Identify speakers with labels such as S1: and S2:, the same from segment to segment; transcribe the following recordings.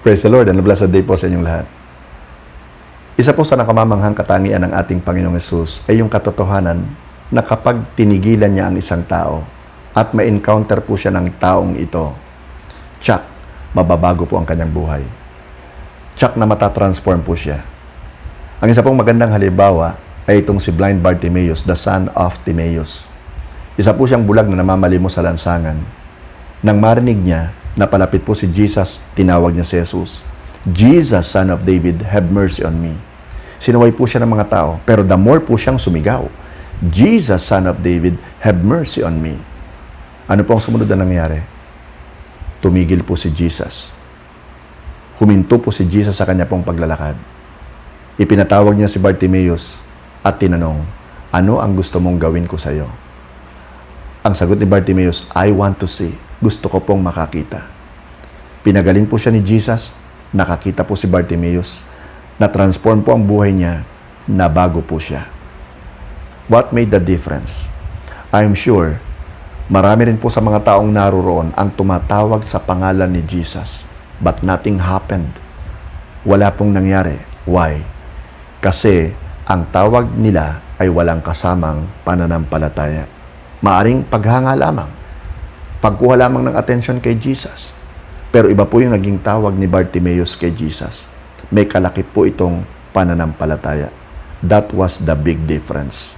S1: Praise the Lord and a blessed day po sa inyong lahat. Isa po sa nakamamanghang katangian ng ating Panginoong Hesus ay yung katotohanan na kapag tinigilan niya ang isang tao at ma-encounter po siya ng taong ito, tsak, mababago po ang kanyang buhay. Tsak na matatransform po siya. Ang isa pong magandang halimbawa ay itong si blind Bartimaeus, the son of Timaeus. Isa po siyang bulag na namamalimos sa lansangan. Nang marinig niya, napalapit po si Jesus, tinawag niya si Jesus. Jesus, Son of David, have mercy on me. Sinuway po siya ng mga tao, pero the more po siyang sumigaw, Jesus, Son of David, have mercy on me. Ano po ang sumunod na nangyari? Tumigil po si Jesus. Huminto po si Jesus sa kanya pong paglalakad. Ipinatawag niya si Bartimaeus at tinanong, ano ang gusto mong gawin ko sa iyo? Ang sagot ni Bartimaeus, I want to see. Gusto ko pong makakita. Pinagaling po siya ni Jesus, nakakita po si Bartimaeus, na-transform po ang buhay niya, nabago po siya. What made the difference? I'm sure, marami rin po sa mga taong naroon ang tumatawag sa pangalan ni Jesus, but nothing happened. Wala pong nangyari. Why? Kasi ang tawag nila ay walang kasamang pananampalataya. Maaring paghanga lamang, pagkuha lamang ng atensyon kay Jesus. Pero iba po yung naging tawag ni Bartimaeus kay Jesus. May kalakip po itong pananampalataya. That was the big difference.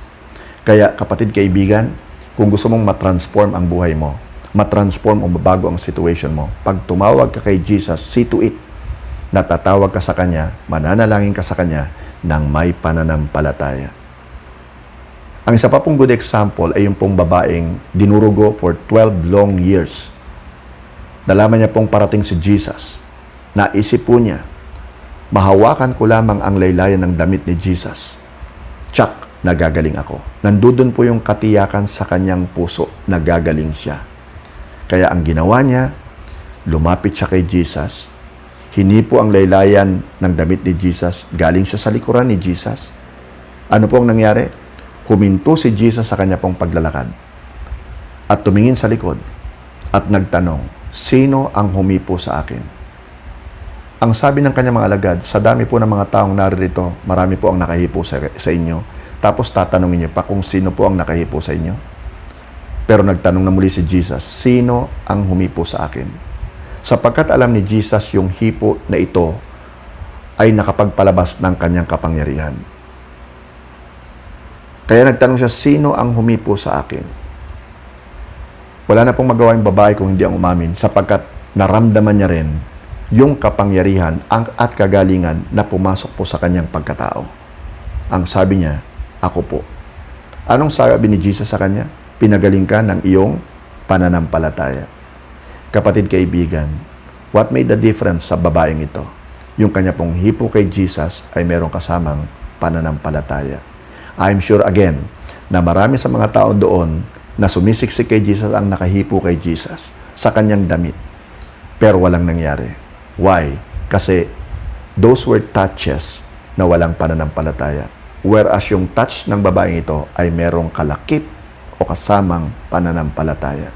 S1: Kaya kapatid kaibigan, kung gusto mong matransform ang buhay mo, matransform o mabago ang situation mo, pag tumawag ka kay Jesus, see to it. Natatawag ka sa Kanya, mananalangin ka sa Kanya ng may pananampalataya. Ang isa pa pong good example ay yung pong babaeng dinurugo for 12 long years. Nalaman niya pong parating si Jesus. Naisip po niya, mahawakan ko lamang ang laylayan ng damit ni Jesus. Tsak, nagagaling ako. Nandudun po yung katiyakan sa kanyang puso, nagagaling siya. Kaya ang ginawa niya, lumapit siya kay Jesus. Hinipo ang laylayan ng damit ni Jesus. Galing siya sa likuran ni Jesus. Ano po ang nangyari? Huminto si Jesus sa kanya pong paglalakad at tumingin sa likod at nagtanong, sino ang humipo sa akin? Ang sabi ng kanyang mga alagad, sa dami po ng mga taong naririto, marami po ang nakahipo sa inyo. Tapos tatanungin niyo pa kung sino po ang nakahipo sa inyo. Pero nagtanong na muli si Jesus, sino ang humipo sa akin? Sapagkat alam ni Jesus yung hipo na ito ay nakapagpalabas ng kanyang kapangyarihan. Kaya nagtanong siya, sino ang humipo sa akin? Wala na pong magawa yung babae kung hindi ang umamin sapagkat naramdaman niya rin yung kapangyarihan at kagalingan na pumasok po sa kanyang pagkatao. Ang sabi niya, ako po. Anong sabi ni Jesus sa kanya? Pinagaling ka ng iyong pananampalataya. Kapatid kaibigan, what made the difference sa babaeng ito? Yung kanya pong hipo kay Jesus ay merong kasamang pananampalataya. I'm sure again na marami sa mga tao doon na sumisiksik kay Jesus ang nakahipo kay Jesus sa kanyang damit. Pero walang nangyari. Why? Kasi those were touches na walang pananampalataya. Whereas yung touch ng babaeng ito ay merong kalakip o kasamang pananampalataya.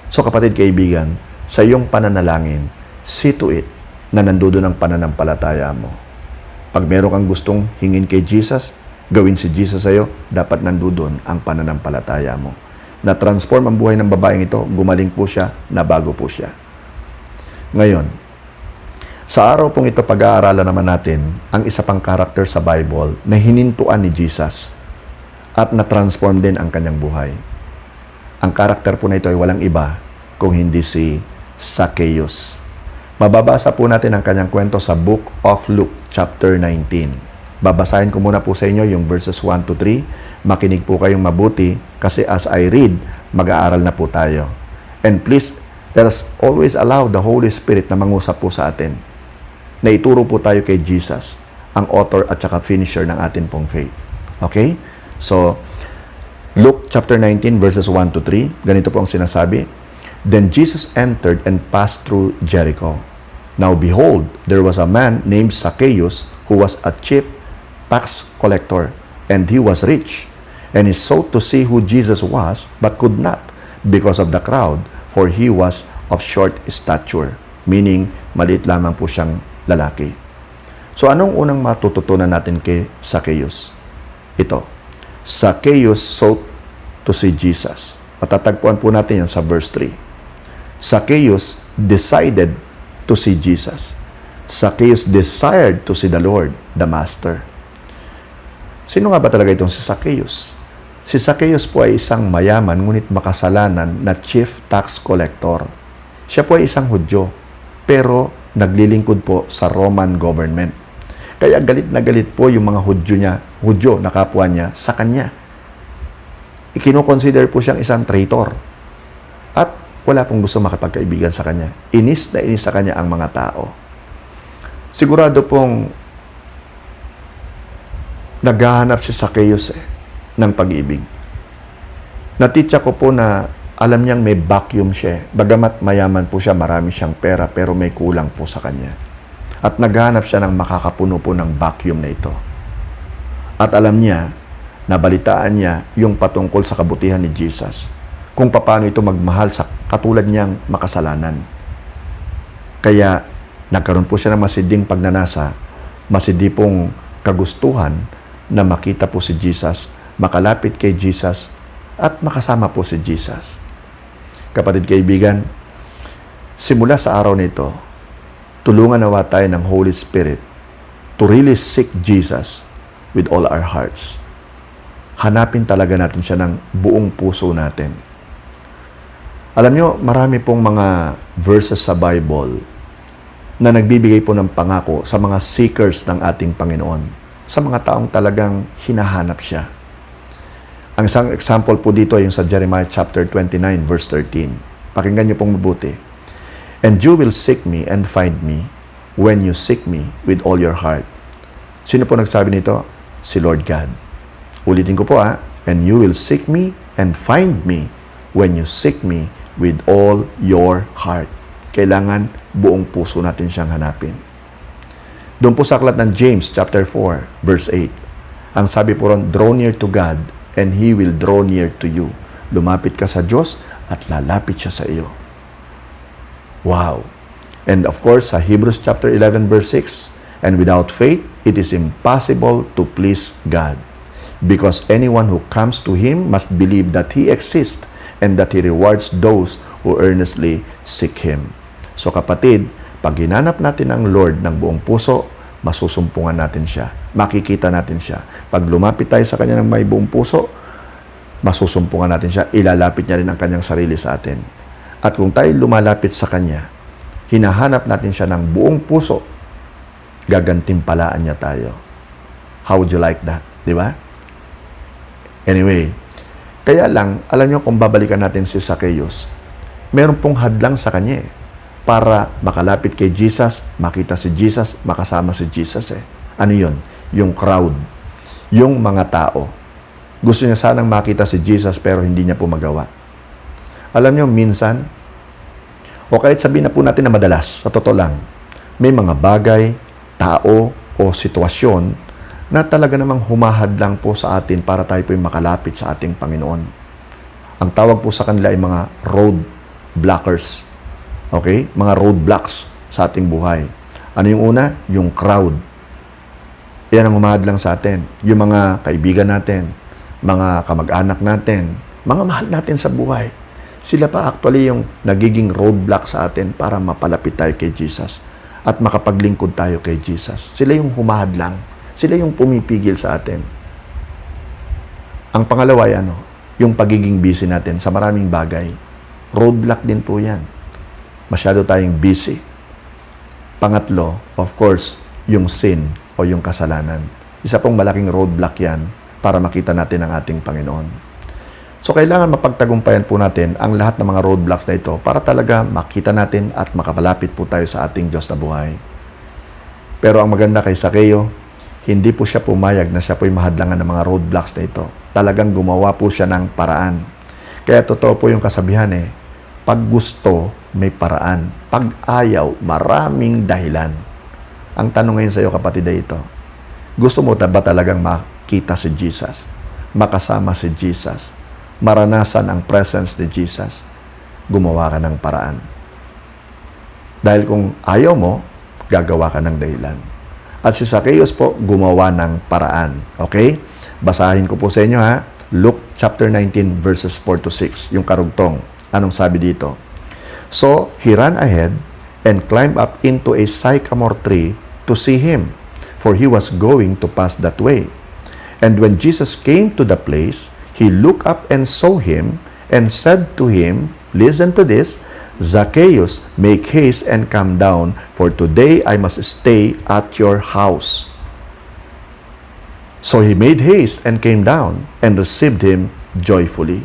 S1: So kapatid kaibigan, sa iyong pananalangin, see to it na nandoon ang pananampalataya mo. Pag meron kang gustong hingin kay Jesus, gawin si Jesus sa'yo, dapat nandoon ang pananampalataya mo. Na-transform ang buhay ng babaeng ito, gumaling po siya, nabago po siya. Ngayon, sa araw pong ito pag-aaralan naman natin ang isa pang karakter sa Bible na hinintuan ni Jesus at na-transform din ang kanyang buhay. Ang karakter po na ito ay walang iba kung hindi si Zacchaeus. Mababasa po natin ang kanyang kwento sa Book of Luke, chapter 19. Babasahin ko muna po sa inyo yung verses 1 to 3. Makinig po kayong mabuti kasi as I read, mag-aaral na po tayo. And please, let us always allow the Holy Spirit na mangusap po sa atin. Na ituro po tayo kay Jesus, ang author at saka finisher ng atin pong faith. Okay? So, Luke chapter 19 verses 1 to 3, ganito po ang sinasabi. Then Jesus entered and passed through Jericho. Now behold, there was a man named Zacchaeus who was a chief tax collector, and he was rich. And he sought to see who Jesus was, but could not, because of the crowd, for he was of short stature. Meaning, maliit lamang po siyang lalaki. So, anong unang matututunan natin kay Zacchaeus? Ito, Zacchaeus sought to see Jesus. Matatagpuan po natin yan sa verse 3. Zacchaeus decided to see Jesus. Zacchaeus desired to see the Lord, the Master. Sino nga ba talaga itong si Zacchaeus? Si Zacchaeus po ay isang mayaman ngunit makasalanan na chief tax collector. Siya po ay isang Hudyo, pero naglilingkod po sa Roman government. Kaya galit na galit po yung mga Hudyo na kapwa niya sa kanya. Ikinoconsider po siyang isang traitor. At wala pong gusto makipagkaibigan sa kanya. Inis na inis sa kanya ang mga tao. Sigurado pong naghahanap si Zacchaeus ng pag-ibig. Natitsa ko po na alam niyang may vacuum siya. Bagamat mayaman po siya, marami siyang pera, pero may kulang po sa kanya. At naghahanap siya ng makakapuno po ng vacuum na ito. At alam niya, nabalitaan niya yung patungkol sa kabutihan ni Jesus. Kung paano ito magmahal sa katulad niyang makasalanan. Kaya, nagkaroon po siya ng masiding pagnanasa, masidi pong kagustuhan na makita po si Jesus, makalapit kay Jesus, at makasama po si Jesus. Kapatid kaibigan, simula sa araw nito, tulungan nawa tayo ng Holy Spirit to really seek Jesus with all our hearts. Hanapin talaga natin siya ng buong puso natin. Alam nyo, marami pong mga verses sa Bible na nagbibigay po ng pangako sa mga seekers ng ating Panginoon, sa mga taong talagang hinahanap siya. Ang isang example po dito ay yung sa Jeremiah chapter 29, verse 13. Pakinggan niyo pong mabuti. And you will seek me and find me when you seek me with all your heart. Sino po nagsabi nito? Si Lord God. Ulitin ko po and you will seek me and find me when you seek me with all your heart. Kailangan buong puso natin siyang hanapin. Doon po sa aklat ng James chapter 4, verse 8. Ang sabi po ron, draw near to God and He will draw near to you. Lumapit ka sa Diyos at lalapit siya sa iyo. Wow! And of course, sa Hebrews chapter 11, verse 6, and without faith, it is impossible to please God. Because anyone who comes to Him must believe that He exists and that He rewards those who earnestly seek Him. So kapatid, pag hinanap natin ang Lord ng buong puso, masusumpungan natin siya. Makikita natin siya. Pag lumapit tayo sa Kanya ng may buong puso, masusumpungan natin siya. Ilalapit niya rin ang Kanyang sarili sa atin. At kung tayo lumalapit sa Kanya, hinahanap natin siya ng buong puso, gagantimpalaan niya tayo. How would you like that? Di ba? Anyway, kaya lang, alam niyo kung babalikan natin si Zacchaeus, meron pong hadlang sa kanya para makalapit kay Jesus, makita si Jesus, makasama si Jesus Ano yun? Yung crowd. Yung mga tao. Gusto niya sanang makita si Jesus pero hindi niya po magawa. Alam niyo, minsan, o kahit sabihin na po natin na madalas, sa totoo lang, may mga bagay, tao, o sitwasyon na talaga namang humahadlang po sa atin para tayo po yung makalapit sa ating Panginoon. Ang tawag po sa kanila ay mga road blockers. Okay? Mga roadblocks sa ating buhay. Ano yung una? Yung crowd. Yan ang humahadlang sa atin. Yung mga kaibigan natin, mga kamag-anak natin, mga mahal natin sa buhay. Sila pa actually yung nagiging roadblock sa atin para mapalapit tayo kay Jesus at makapaglingkod tayo kay Jesus. Sila yung humahadlang. Sila yung pumipigil sa atin. Ang pangalawa ay yung pagiging busy natin sa maraming bagay. Roadblock din po yan. Masyado tayong busy. Pangatlo, of course, yung sin o yung kasalanan. Isa pong malaking roadblock yan para makita natin ang ating Panginoon. So, kailangan mapagtagumpayan po natin ang lahat ng mga roadblocks na ito para talaga makita natin at makapalapit po tayo sa ating Diyos na buhay. Pero ang maganda kay Zacchaeus, hindi po siya pumayag na siya po'y mahadlangan ng mga roadblocks na ito. Talagang gumawa po siya ng paraan. Kaya totoo po yung kasabihan pag gusto, may paraan. Pag ayaw, maraming dahilan. Ang tanong ngayon sa iyo, kapatid, ay ito. Gusto mo ba talagang makita si Jesus? Makasama si Jesus? Maranasan ang presence ni Jesus? Gumawa ka ng paraan. Dahil kung ayaw mo, gagawa ka ng dahilan. At si Zacchaeus po, gumawa ng paraan. Okay? Basahin ko po sa inyo ha. Luke chapter 19 verses 4 to 6, yung karugtong. Anong sabi dito? So, he ran ahead and climbed up into a sycamore tree to see him, for he was going to pass that way. And when Jesus came to the place, he looked up and saw him and said to him, listen to this, Zacchaeus, make haste and come down, for today I must stay at your house. So he made haste and came down and received him joyfully.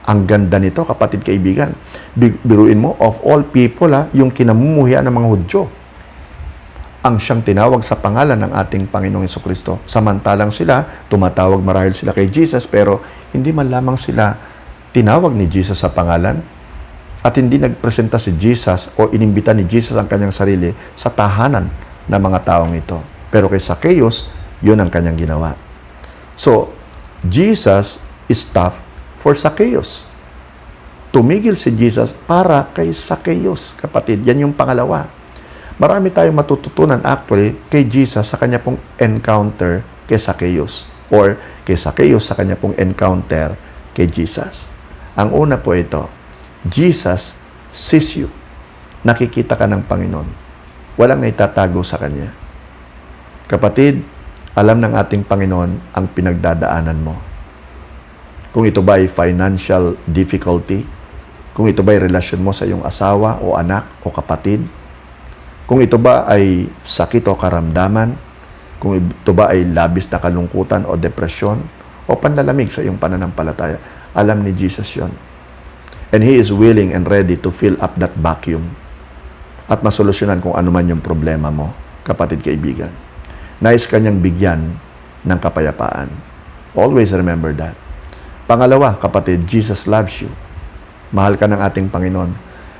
S1: Ang ganda nito, kapatid kaibigan. Biruin mo, of all people, yung kinamumuhian ng mga Hudyo, ang siyang tinawag sa pangalan ng ating Panginoong Jesucristo. Samantalang sila, tumatawag marahil sila kay Jesus, pero hindi man lamang sila tinawag ni Jesus sa pangalan, at hindi nagpresenta si Jesus o inimbita ni Jesus ang kanyang sarili sa tahanan ng mga taong ito. Pero kay Zacchaeus, yun ang kanyang ginawa. So, Jesus stopped for Zacchaeus. Tumigil si Jesus para kay Zacchaeus, kapatid. Yan yung pangalawa. Marami tayong matututunan actually kay Jesus sa kanya pong encounter kay Zacchaeus, or kay Zacchaeus sa kanya pong encounter kay Jesus. Ang una po ito, Jesus sees you. Nakikita ka ng Panginoon. Walang naitatago sa Kanya. Kapatid, alam ng ating Panginoon ang pinagdadaanan mo. Kung ito ba ay financial difficulty, kung ito ba ay relasyon mo sa iyong asawa o anak o kapatid, kung ito ba ay sakit o karamdaman, kung ito ba ay labis na kalungkutan o depresyon o panlalamig sa iyong pananampalataya, alam ni Jesus yon. And He is willing and ready to fill up that vacuum at masolusyonan kung ano man yung problema mo, kapatid kaibigan. Nais kanyang bigyan ng kapayapaan. Always remember that. Pangalawa, kapatid, Jesus loves you. Mahal ka ng ating Panginoon.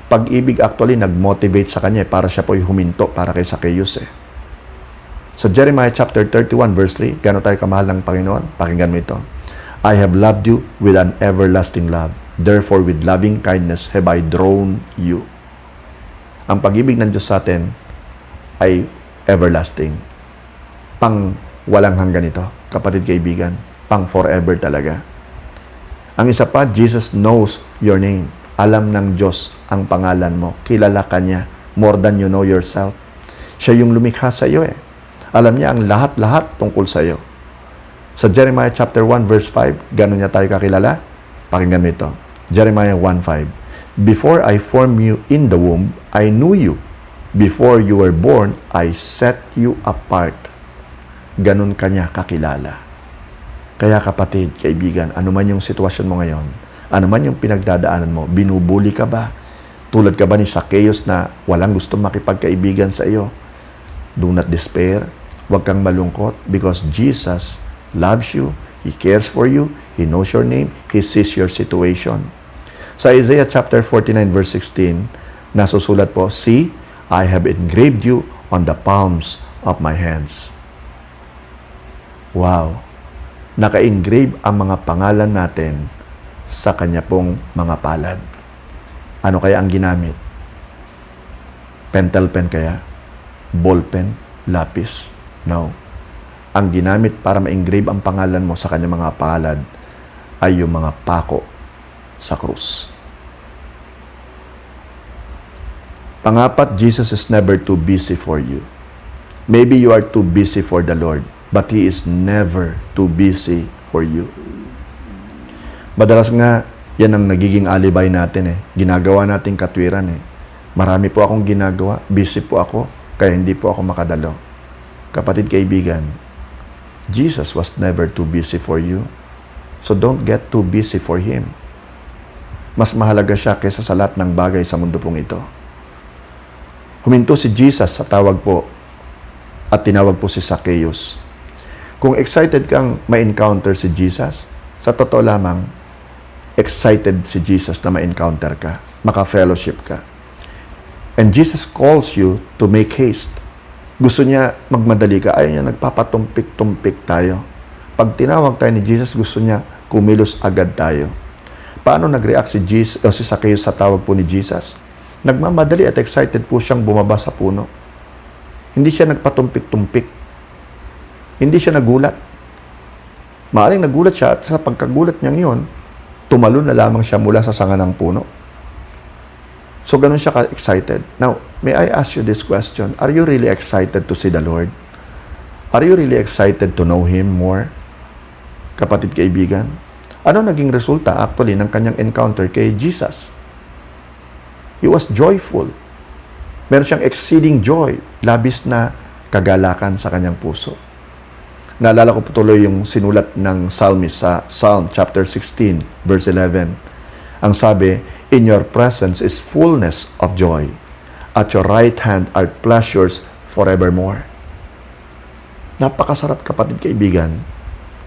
S1: Pag-ibig actually nag-motivate sa Kanya para siya po'y huminto para kay Zacchaeus Sa Jeremiah chapter 31 verse 3, gano'n tayo kamahal ng Panginoon? Pakinggan mo ito. I have loved you with an everlasting love. Therefore, with loving kindness have I drawn you. Ang pag-ibig ng Diyos sa atin ay everlasting. Pang walang hanggan ito, kapatid kaibigan. Pang forever talaga. Ang isa pa, Jesus knows your name. Alam ng Diyos ang pangalan mo. Kilala ka niya more than you know yourself. Siya yung lumikha sa iyo Alam niya ang lahat-lahat tungkol sa iyo. Sa Jeremiah chapter 1 verse 5, gano'n niya tayo kakilala? Pakinggan mo ito. Jeremiah 1:5. Before I formed you in the womb, I knew you. Before you were born, I set you apart. Ganun kanya kakilala. Kaya kapatid, kaibigan, ano man yung sitwasyon mo ngayon, ano man yung pinagdadaanan mo, binubuli ka ba? Tulad ka ba ni Zacchaeus na walang gusto makipagkaibigan sa iyo? Do not despair. Huwag kang malungkot because Jesus loves you. He cares for you. He knows your name. He sees your situation. Sa Isaiah chapter 49 verse 16, nasusulat po, See, I have engraved you on the palms of my hands. Wow! Naka-engrave ang mga pangalan natin sa Kanya pong mga palad. Ano kaya ang ginamit? Pentel pen kaya? Ball pen? Lapis? No. Ang ginamit para ma-engrave ang pangalan mo sa Kanyang mga palad ay yung mga pako sa krus. Pangapat, Jesus is never too busy for you. Maybe you are too busy for the Lord, but He is never too busy for you. Madalas nga, yan ang nagiging alibay natin Ginagawa nating katwiran Marami po akong ginagawa, busy po ako, kaya hindi po ako makadalo. Kapatid kaibigan, Jesus was never too busy for you. So don't get too busy for Him. Mas mahalaga siya kaysa sa lahat ng bagay sa mundo pong ito. Huminto si Jesus sa tawag po at tinawag po si Zacchaeus. Kung excited kang ma-encounter si Jesus, sa totoo lamang, excited si Jesus na ma-encounter ka, maka-fellowship ka. And Jesus calls you to make haste. Gusto niya magmadali ka, ayaw niya nagpapatumpik-tumpik tayo. Pag tinawag tayo ni Jesus, gusto niya kumilos agad tayo. Paano nag-react si Zacchaeus sa tawag po ni Jesus? Nagmamadali at excited po siyang bumaba sa puno. Hindi siya nagpatumpik-tumpik. Hindi siya nagulat. Maaring nagulat siya at sa pagkagulat niyang yun, tumalon na lamang siya mula sa sanga ng puno. So, ganun siya ka-excited. Now, may I ask you this question? Are you really excited to see the Lord? Are you really excited to know Him more? Kapatid, kaibigan, ano naging resulta actually ng kanyang encounter kay Jesus? He was joyful. Meron siyang exceeding joy, labis na kagalakan sa kanyang puso. Naalala ko po tuloy yung sinulat ng psalmist sa Psalm chapter 16, verse 11. Ang sabi, "In your presence is fullness of joy. At your right hand are pleasures forevermore." Napakasarap, kapatid kaibigan,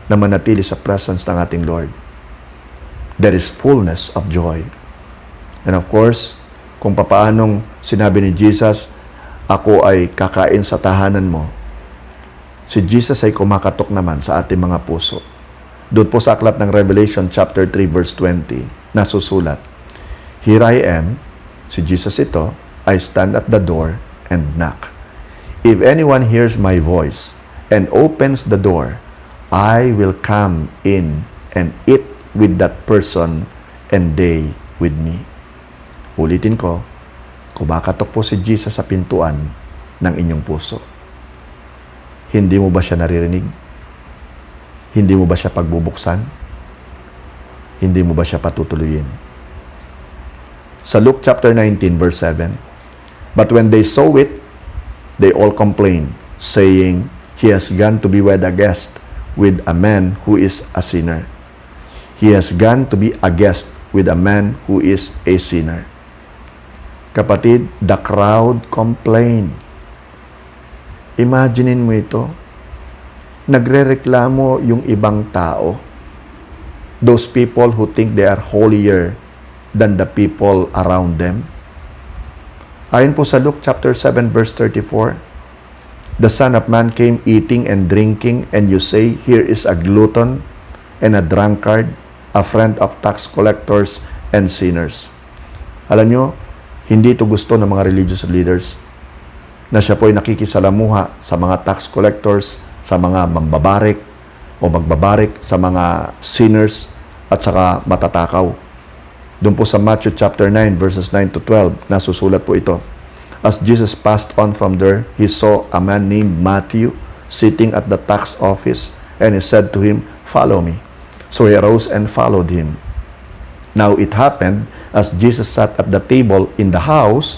S1: na manatili sa presence ng ating Lord. There is fullness of joy. And of course, kung papaanong sinabi ni Jesus, "Ako ay kakain sa tahanan mo." Si Jesus ay kumakatok naman sa ating mga puso. Doon po sa aklat ng Revelation chapter 3 verse 20, nasusulat, "Here I am," si Jesus ito, "I stand at the door and knock. If anyone hears my voice and opens the door, I will come in and eat with that person and they with me." Ulitin ko, kumakatok po si Jesus sa pintuan ng inyong puso. Hindi mo ba siya naririnig? Hindi mo ba siya pagbubuksan? Hindi mo ba siya patutuloyin? Sa Luke chapter 19 verse 7, "But when they saw it, they all complained, saying, 'He has gone to be wed a guest with a man who is a sinner. He has gone to be a guest with a man who is a sinner.'" Kapatid, the crowd complained. Imaginein mo ito. Nagrereklamo yung ibang tao. Those people who think they are holier than the people around them. Ayon po sa Luke chapter 7 verse 34, "The Son of Man came eating and drinking, and you say, 'Here is a glutton and a drunkard, a friend of tax collectors and sinners.'" Alam nyo, hindi ito gusto ng mga religious leaders na siya po ay nakikisalamuha sa mga tax collectors, sa mga mambabarik o magbabarik sa mga sinners at saka matatakaw. Doon po sa Matthew chapter 9 verses 9 to 12, nasusulat po ito. "As Jesus passed on from there, he saw a man named Matthew sitting at the tax office, and he said to him, 'Follow me.' So he arose and followed him. Now it happened, as Jesus sat at the table in the house,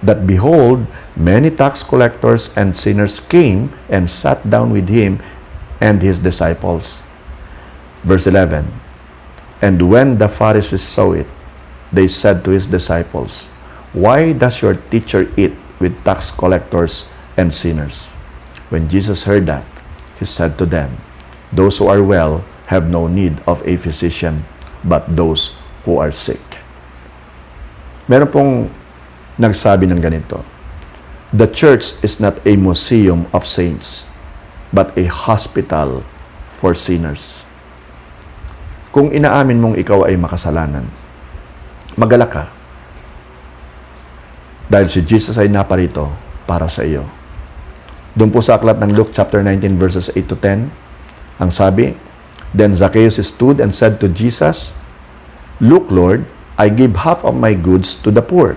S1: that behold, many tax collectors and sinners came and sat down with him and his disciples." Verse 11, "And when the Pharisees saw it, they said to his disciples, 'Why does your teacher eat with tax collectors and sinners?' When Jesus heard that, he said to them, 'Those who are well have no need of a physician, but those who are sick.'" Meron pong nagsabi ng ganito, "The church is not a museum of saints, but a hospital for sinners." Kung inaamin mong ikaw ay makasalanan, magalak ka. Dahil si Jesus ay naparito para sa iyo. Doon po sa aklat ng Luke chapter 19 verses 8 to 10, ang sabi, "Then Zacchaeus stood and said to Jesus, 'Look, Lord, I give half of my goods to the poor.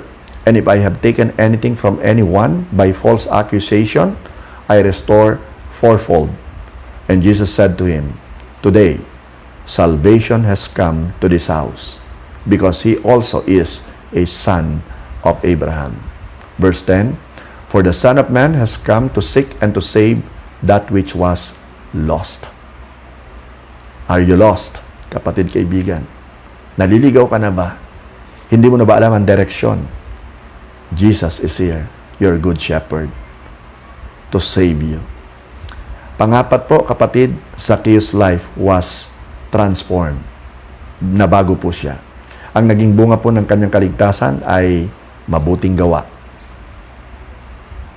S1: And if I have taken anything from anyone by false accusation, I restore fourfold.' And Jesus said to him, 'Today, salvation has come to this house, because he also is a son of Abraham.'" Verse 10, "For the Son of Man has come to seek and to save that which was lost." Are you lost, kapatid kaibigan? Naliligaw ka na ba? Hindi mo na ba alam ang direksyon? Jesus is here, your good shepherd, to save you. Pangapat po, kapatid, Zacchaeus' life was transformed. Nabago po siya. Ang naging bunga po ng kanyang kaligtasan ay mabuting gawa.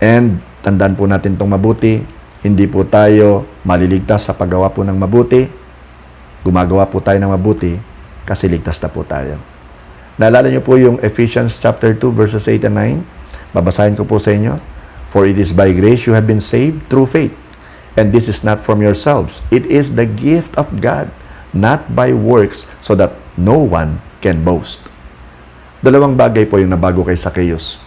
S1: And tandaan po natin itong mabuti, hindi po tayo maliligtas sa paggawa po ng mabuti. Gumagawa po tayo ng mabuti kasi ligtas na po tayo. Naalala niyo po yung Ephesians chapter 2 verses 8 and 9? Babasahin ko po sa inyo. For it is by grace you have been saved through faith. And this is not from yourselves. It is the gift of God, not by works, so that no one can boast. Dalawang bagay po yung nabago kay Zacchaeus.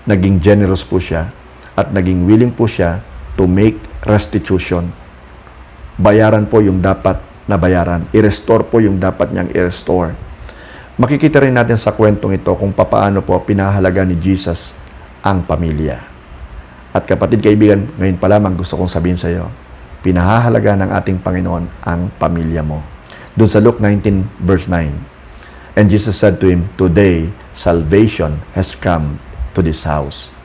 S1: Naging generous po siya at naging willing po siya to make restitution. Bayaran po yung dapat na bayaran. I-restore po yung dapat niyang i-restore. Makikita rin natin sa kwentong ito kung papaano po pinahalaga ni Jesus ang pamilya. At kapatid kaibigan, ngayon pa lamang gusto kong sabihin sa iyo, pinahahalaga ng ating Panginoon ang pamilya mo. Doon sa Luke 19 verse 9, and Jesus said to him, "Today, salvation has come to this house."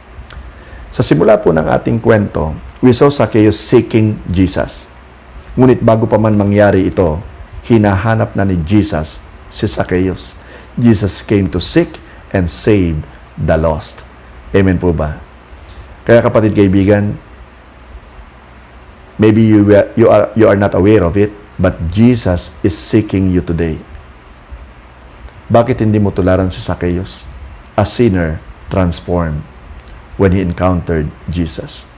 S1: Sa simula po ng ating kwento, we saw Zacchaeus seeking Jesus. Ngunit bago pa man mangyari ito, hinahanap na ni Jesus si Zacchaeus. Jesus came to seek and save the lost. Amen po ba? Kaya kapatid kaibigan, maybe you are not aware of it, but Jesus is seeking you today. Bakit hindi mo tularan si Zacchaeus? A sinner transformed when he encountered Jesus.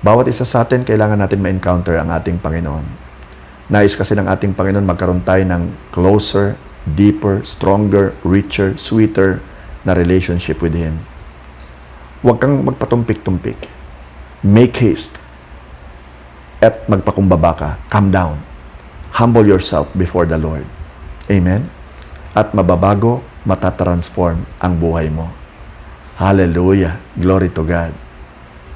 S1: Bawat isa sa atin, kailangan natin ma-encounter ang ating Panginoon. Nais kasi ng ating Panginoon magkaroon tayo ng closer, deeper, stronger, richer, sweeter na relationship with Him. Huwag kang magpatumpik-tumpik. Make haste. At magpakumbaba ka. Calm down. Humble yourself before the Lord. Amen? At mababago, matatransform ang buhay mo. Hallelujah. Glory to God.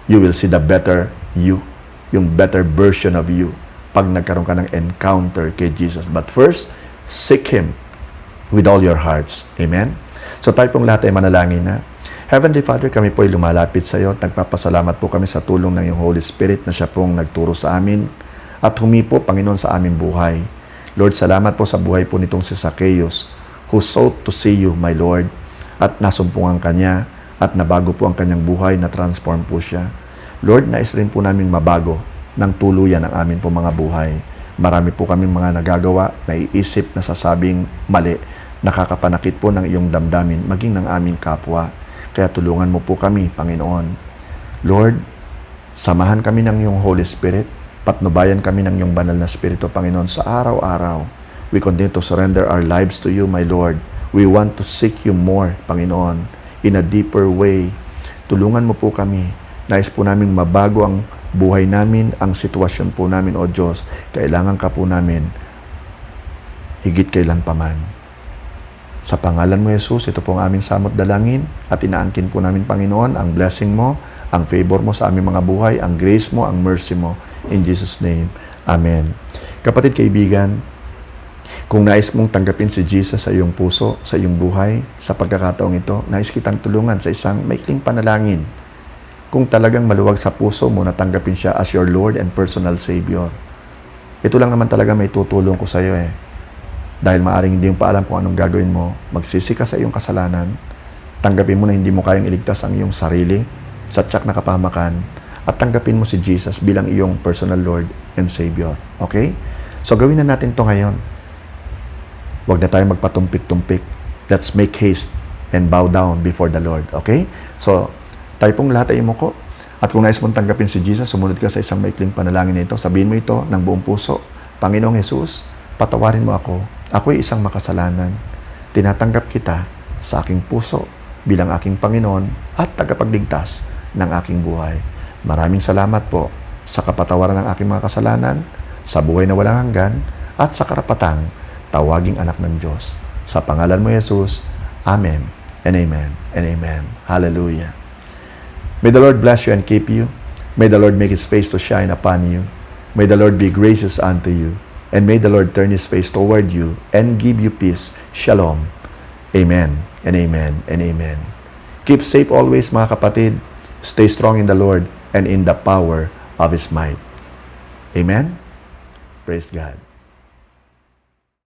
S1: You will see the better you. Yung better version of you. Pag nagkaroon ka ng encounter kay Jesus. But first, seek Him with all your hearts. Amen? So tayo pong lahat ay manalangin na. Heavenly Father, kami po ay lumalapit sa iyo at nagpapasalamat po kami sa tulong ng iyong Holy Spirit na siya pong nagturo sa amin at humipo, Panginoon, sa aming buhay. Lord, salamat po sa buhay po nitong si Zacchaeus who sought to see you, my Lord, at nasumpungan kanya at nabago po ang kanyang buhay, na transform po siya. Lord, nais rin po namin mabago ng tuluyan ang amin po mga buhay. Marami po kaming mga nagagawa, naiisip, nasasabing mali, nakakapanakit po ng iyong damdamin, maging ng aming kapwa. Kaya tulungan mo po kami, Panginoon. Lord, samahan kami ng iyong Holy Spirit, patnubayan kami ng iyong banal na Espiritu, Panginoon, sa araw-araw. We continue to surrender our lives to you, my Lord. We want to seek you more, Panginoon, in a deeper way. Tulungan mo po kami. Nais po namin mabago ang buhay namin, ang sitwasyon po namin, O Diyos. Kailangan ka po namin higit kailan paman. Sa pangalan mo, Jesus, ito po ang aming samot dalangin at inaangkin po namin, Panginoon, ang blessing mo, ang favor mo sa aming mga buhay, ang grace mo, ang mercy mo. In Jesus' name, Amen. Kapatid kaibigan, kung nais mong tanggapin si Jesus sa iyong puso, sa iyong buhay, sa pagkakataong ito, nais kitang tulungan sa isang maikling panalangin. Kung talagang maluwag sa puso mo na tanggapin siya as your Lord and personal Savior. Ito lang naman talaga may tutulong ko sa iyo Dahil maaring hindi mo pa alam kung anong gagawin mo, magsisi ka sa iyong kasalanan, tanggapin mo na hindi mo kayang iligtas ang iyong sarili sa tiyak na kapahamakan, at tanggapin mo si Jesus bilang iyong personal Lord and Savior. Okay? So gawin na natin to ngayon. Huwag na tayo magpatumpik-tumpik. Let's make haste and bow down before the Lord. Okay? So, tayo pong lahat ay umuko. At kung nais mong tanggapin si Jesus, sumunod ka sa isang maikling panalangin na ito. Sabihin mo ito ng buong puso. Panginoong Jesus, patawarin mo ako. Ako'y isang makasalanan. Tinatanggap kita sa aking puso bilang aking Panginoon at tagapagligtas ng aking buhay. Maraming salamat po sa kapatawaran ng aking mga kasalanan, sa buhay na walang hanggan, at sa karapatang tawaging anak ng Diyos. Sa pangalan mo, Jesus. Amen and amen and amen. Hallelujah. May the Lord bless you and keep you. May the Lord make His face to shine upon you. May the Lord be gracious unto you. And may the Lord turn His face toward you and give you peace. Shalom. Amen and amen and amen. Keep safe always, mga kapatid. Stay strong in the Lord and in the power of His might. Amen? Praise God.